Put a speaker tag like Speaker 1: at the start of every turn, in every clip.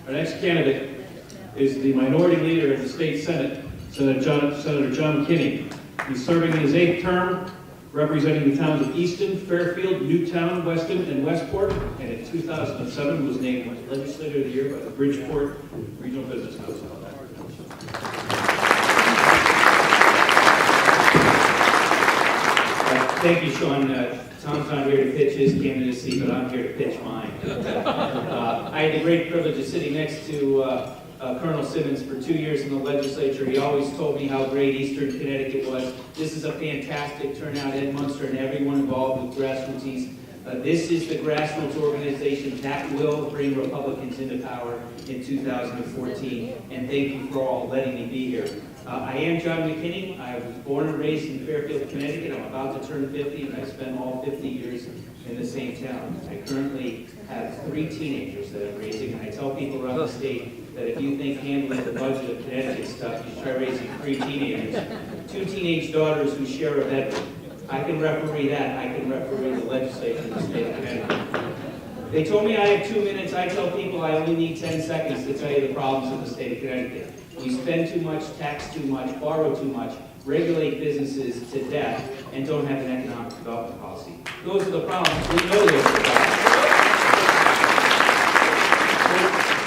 Speaker 1: Our next candidate is the Minority Leader in the State Senate, Senator John McKinney. He's serving in his 8th term, representing the towns of Easton, Fairfield, Newtown, Weston, and Westport, and in 2007 was named Legislator of the Year by the Bridgeport Regional Business Council.
Speaker 2: Thank you, Sean. Tom's not here to pitch his candidacy, but I'm here to pitch mine. I had the great privilege of sitting next to Colonel Simmons for 2 years in the legislature. He always told me how great Eastern Connecticut was. This is a fantastic turnout. Ed Munster and everyone involved with Grassroots. This is the Grassroots organization that will bring Republicans into power in 2014. And thank you for all letting me be here. I am John McKinney. I was born and raised in Fairfield, Connecticut. I'm about to turn 50, and I spent all 50 years in the same town. I currently have 3 teenagers that I'm raising, and I tell people around the state that if you think handling the budget of Connecticut stuff, you try raising 3 teenagers. 2 teenage daughters who share a bedroom. I can referee that. I can referee the legislature in the state of Connecticut. They told me I have 2 minutes. I tell people I only need 10 seconds to tell you the problems of the state of Connecticut. We spend too much, tax too much, borrow too much, regulate businesses to death, and don't have an economic development policy. Those are the problems. We know those are the problems.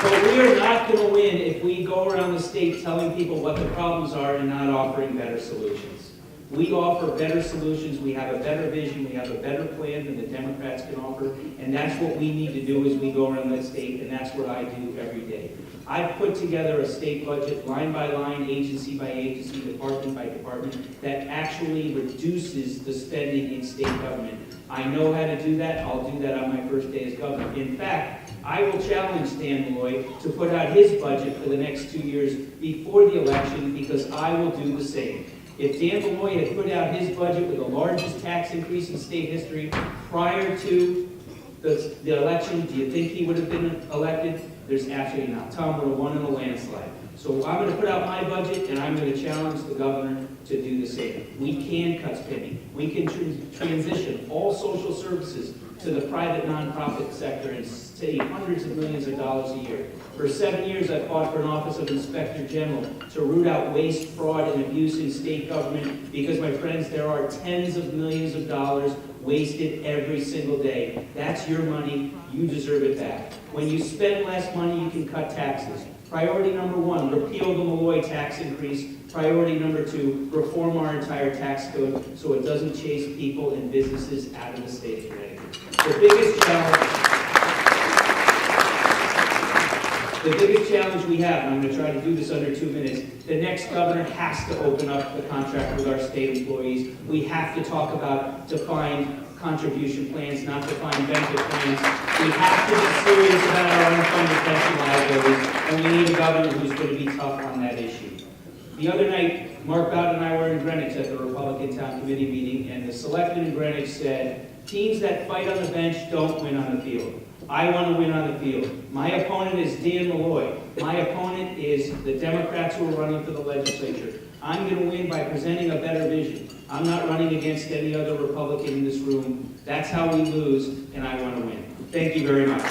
Speaker 2: But we are not going to win if we go around the state telling people what the problems are and not offering better solutions. We offer better solutions. We have a better vision. We have a better plan than the Democrats can offer. And that's what we need to do as we go around the state, and that's what I do every day. I've put together a state budget, line by line, agency by agency, department by department, that actually reduces the spending in state government. I know how to do that. I'll do that on my first day as governor. In fact, I will challenge Dan Malloy to put out his budget for the next 2 years before the election, because I will do the same. If Dan Malloy had put out his budget with the largest tax increase in state history prior to the election, do you think he would have been elected? There's absolutely not. Tom would have won in a landslide. So I'm going to put out my budget, and I'm going to challenge the governor to do the same. We can cut spending. We can transition all social services to the private nonprofit sector and save hundreds of millions of dollars a year. For 7 years, I fought for an office of Inspector General to root out waste, fraud, and abuse in state government because, my friends, there are tens of millions of dollars wasted every single day. That's your money. You deserve it back. When you spend less money, you can cut taxes. Priority number 1, repeal the Malloy tax increase. Priority number 2, reform our entire tax code so it doesn't chase people and businesses out of the state of Connecticut. The biggest challenge we have, and I'm going to try to do this under 2 minutes, the next governor has to open up the contract with our state employees. We have to talk about defined contribution plans, not defined benefit plans. We have to be serious about our unfunded pension liabilities, and we need a governor who's going to be tough on that issue. The other night, Mark Bowden and I were in Greenwich at the Republican Town Committee meeting, and the selectman in Greenwich said, teams that fight on the bench don't win on the field. I want to win on the field. My opponent is Dan Malloy. My opponent is the Democrats who are running for the legislature. I'm going to win by presenting a better vision. I'm not running against any other Republican in this room. That's how we lose, and I want to win. Thank you very much.